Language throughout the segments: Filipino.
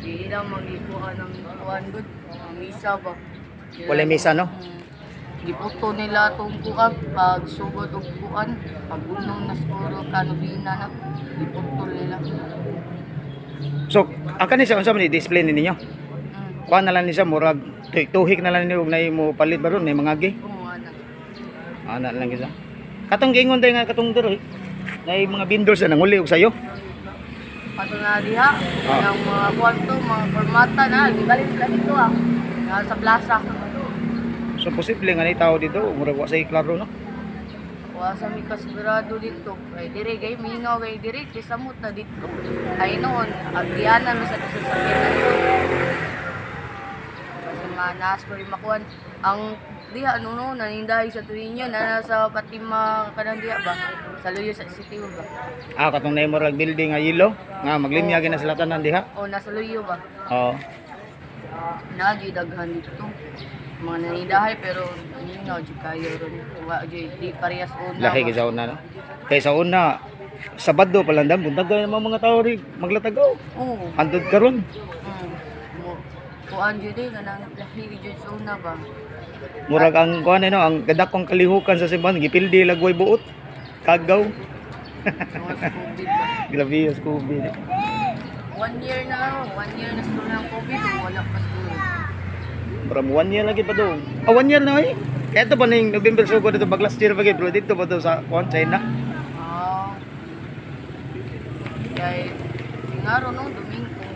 Di na mag-ipuan ng kuan good. Ang misa ba? Wala misa, no? Giputo nila itong kuan pag sugod og kuan. Pag unong na siguro kanubina na. Giputo nila. So, ang kanisa unsa man i-display ninyo? Kuan na lang ni siya murag tuhik na lang ni og nay mo palit ba ron may mga gi. Ana lang gisa. Katong gingon day nga katong diro. Nay mga vendors na nanguli og sayo. Pato na diha. Ang mga kwarto, mga formata na. Gibalin sila dito sa plaza. So posible nga ni tao dito murag wa say klaro no. Wa sa mi kasigurado dito. Kay dire gay mingaw gay dire kisamot na dito. Ay noon agyanan sa sasakyan dito. Kasi manas ko rin makuan ang diha no nanindahay sa tuwinyo na sa Patima kanang diha ba sa Luyo sa City ba. Katong nay murag building nga yellow nga maglinya gyud na sila tanan diha. Nasa Luyo ba. Oo. Nagi daghan dito. Mga nanindahay pero mingaw jud kayo ron. Wa jud di parehas una. Lahi gyud sa una no. Kay sa una Sabado pa lang dam buntag mga tao ri maglatagaw. Oo. Andod karon. Kuan jud eh kanang lahi jud sa una ba. Murag ang kuan no ang gadakong kalihukan sa simbahan gipildi lagway buot. Kagaw. Grabe yung COVID. 1 year na 1 year na siguro ng COVID wala pa siguro. Maram 1 year lagi pa do. 1 year na eh. Kaya ito pa ning November so ko dito pag last year pa pero dito pa to sa kuan China. Kaya ngaro no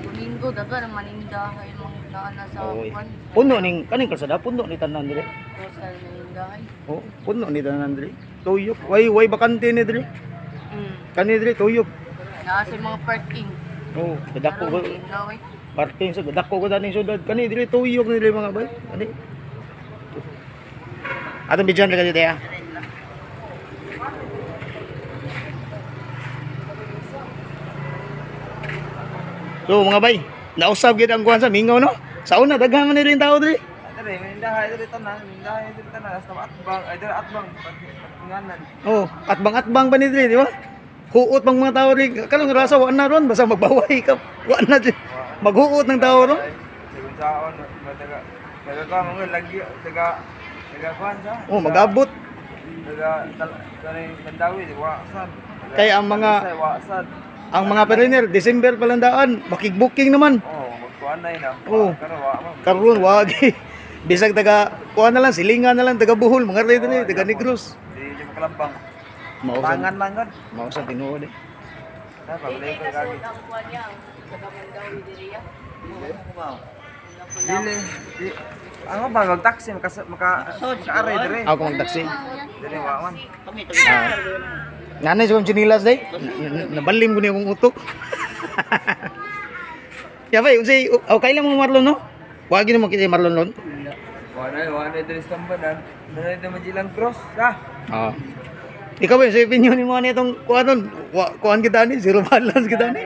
Domingo daga manindahay mga naana sa kuan. Puno ning kaning kalsada puno ni tanan dire. Sa manindahay. Puno ni tanan dire. Tuyok. Way bakante ni dire. Kani dire tuyok. Naa sa mga parking. Gadako ko. Parking sa gadako ko daning sudad. Kani dire tuyok ni dire mga bay. Kani. Atong bidyan ra dito ya. So mga bay, nausab gid ang kuan sa mingaw no. Sa una daghan man nila tao dire. Dire mindahay dire tanan, mindahay dire tanan sa atbang, ay dire atbang nganan. Atbang ba ni dire, di ba? Huot bang mga tao rin. Kanang rasa wa na ron basta magbaway ka. Wa na maghuot ng tao ron. Sigun saon daga ka mga lagi daga kuan sa. Magabot. Daga kani Mandawi di wasan. Kaya ang mga foreigner December palandaan makig-booking naman. Magkuanay na. Pero wa man. Karon wagi. Bisag taga kuan na lang silingan na lang taga Bohol mga red ni taga Negros. Di makalambang. Mausan man gud. Mausan tinuod eh. Sa paglay ka gagi. Dili. Ano ba mag-taxi maka-aray dire. Ako mag taxi. Dire wa man. Nanay sa kong chinilas day. Nabalim ko niya kong utok. Yabay, unsay kailan mo Marlon no? Wagi na mo kita Marlon lon. Wala dire stambanan. Dala ito majilang cross. Ikaw ba, sa opinion ni mo na itong kuhanon? Kuhan kita ni, zero balance kita ni.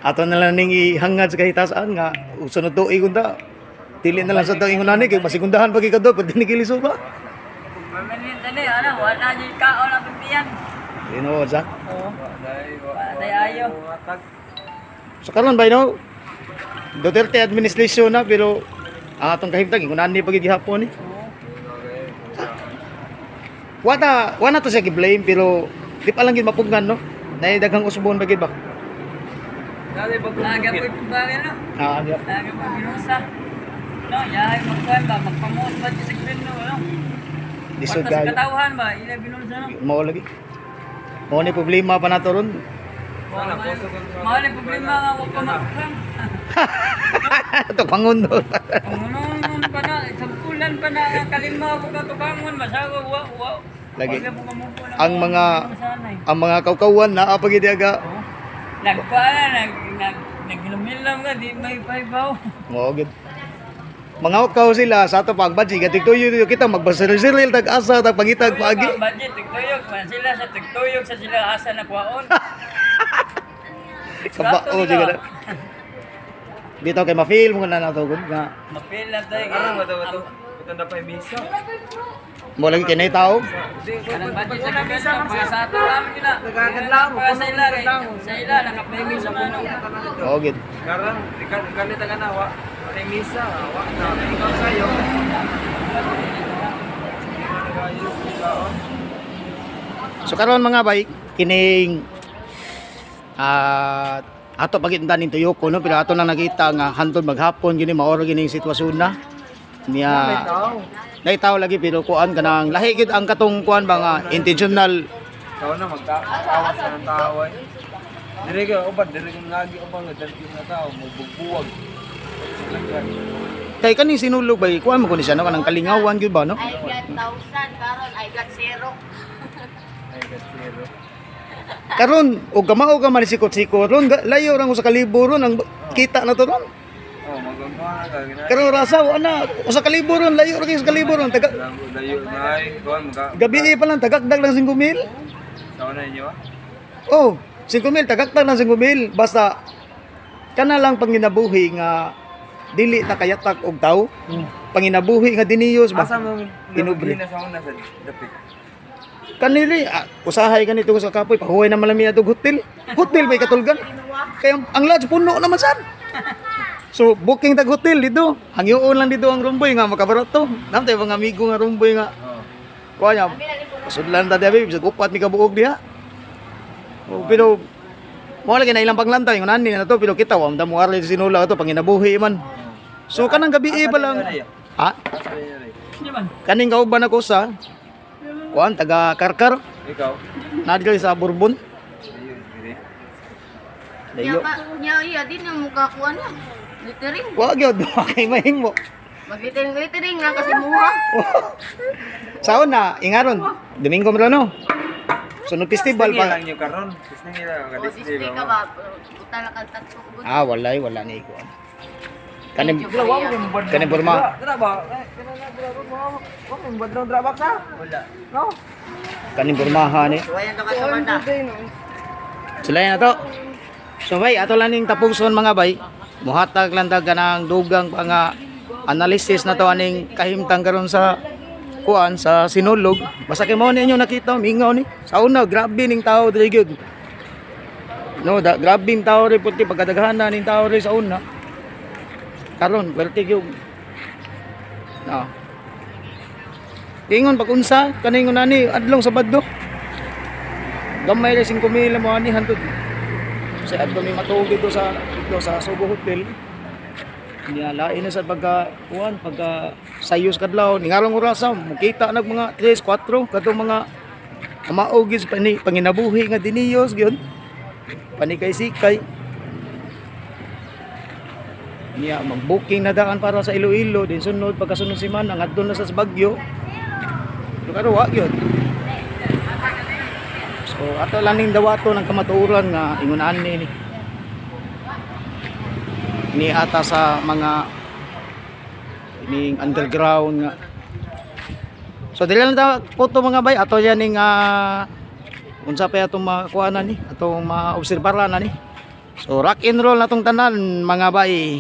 Ato na lang ning ihangad sa kahitasaan nga, sunod to ikon ta. Tili na lang sa itong ingon kay masigundahan pag ikado, pwede ni kiliso ba? Permanent ani wala jud kaon ang pimpiyan. Dino, sa? Day ayo. So karon ba, no? Duterte administration na, pero ang atong kahimtang, ingunan ni pagigihapon ni. Wala to siya gi-blame pero di pa lang gid mapugnan no. Nay daghang usbon bagid ba? Dali ba Agapit ba no? Agap. Agapit binusa. No, yahay magkuan ba magpamuot ba sa green no? Disod Sa gayo. katawhan ba ila binusa no? Mao lagi. Mao ni problema pa nato ron. Mao ni problema nga wa pa makram. Ito pangundo. Ano pa na sampulan pa na kalima ko katubangon masago wa. Lagi. Ang mga kawkawan na apagid aga. Naghilam-hilam ka di may paybaw. Mao gid. Mga kaw sila sa ato pag budget gatigtuyo kita magbasiril tag asa tag pangitag paagi. Budget tigtuyok man sila sa tigtuyok sa sila asa na kuwaon. Kabao jud kada. Dito kay ma-feel mo na nato gud nga. Mapil na tayo. Ano ba to? Ito na pa misa. Mo lagi kinay tao. Kanang budget sa misa para sa ato lang nila. Nagkakadlaw. Para sa ila kay sa ila nakapemi sa puno. Oh, gid. Karang kanita ka na wa. May misa, wa na. Ikaw sayo. So karon mga bay, kining ato pagitan ning tuyoko no, pero ato na nakita nga hantod maghapon gini maoro gini sitwasyon na. Niya naitaw lagi pero kuan kanang lahi gid ang katong kuan ba nga intentional. Ikaw na magkakawas na ng tao ay. Dire ka uban, dire ka ngagi uban nga dali na tao mabugbuwag. Kay kaning sinulog bay kuan mo ko ni siya no kanang kalingawan gyud ba no? I got 1,000 karon I got 0. Ay gasiro. Karon og kamao ka man sikot-sikot ron layo ra ko sa kalibo ron ang kita na to ron. Oh, magagawa ka gina. Karon rasa ana usa ka libo ron layo ra kay sa kalibo ron taga Dayo na ay kuan mga gabi pa lang tagakdag lang 5,000. sa una inyo. Oh, 5,000 tagakdag lang 5,000 basta kana lang panginabuhi nga dili ta kayatak og tao. Panginabuhi nga diniyos ba. Asa mo Tinubre. na sa una sa dapit. Kanili usahay ganito ko sa kapoy pahuway na malami ato hotel. Hotel bay katulgan. Kaya ang lodge puno naman sad. So booking tag hotel dito. Hangyoon lang dito ang rumboy nga makabarot to. Namtay mga amigo nga rumboy nga. Oh. Kuha niya. Pasudlan ta diya bisag upat mi kabuog diha. Oh, pero mo lagi na ilang paglantay ngon ani na to pero kita wa mo arli sinula to panginabuhi man. So kanang gabi pa lang. Ha? Asa niya rin. Di man. Kaning kauban ako sa kuan taga Karkar. Ikaw. Nadili sa Bourbon. Ayun, dire. Dayo. Nya din ang mukha ko ano. Littering. Wa gyud kay mahimo. Maglittering lang kasi mura. Sa una, ingaron. Domingo mo no. Sunod festival Tingin pa. lang yung karon. Tingin nila ang O kadisplay display ka ba? Puta lang kang tatlo. Ah, wala ni ikuan. Kanin Medyo kaya. kanin Burma. Dra ba? Wa mo badong drabak sa? Wala. No. Kanin Burmaha ni. Wayan ka sa banda. Sila na to. So bay, ato lang ning tapugson mga bay. Muhatag lang tag kanang dugang pa nga analysis na to aning kahimtang karon sa kuan sa sinulog. Basta kay mo ninyo nakita mingaw ni. Sa una grabe ning tao diri gyud. No, grabe ning tao ri puti pagkadaghan ning tao ri sa una. Karon werte gyud. No. Ingon pag unsa kaningon ani adlong Sabado. Gamay ra 5,000 mo ani hantud. Sa adto mi matug dito sa Subo Hotel. Niya lain na sa pagka sayos kadlaw ningalong orasa makita nag mga 3 4 kadtong mga amaogis panginabuhi nga diniyos gyud. Panikay sikay. Niya mag-booking na daan para sa Iloilo din sunod pagkasunod si man ang adto na sa Bagyo. Pero wa gyud. So ato lang ning dawato ng kamatuoran nga ingon ani ni ata sa mga ining underground nga. So dili lang ta photo mga bay ato yan ning unsa pa atong makuha na ni atong maobserbaran na ni. So rock and roll natong tanan mga bay.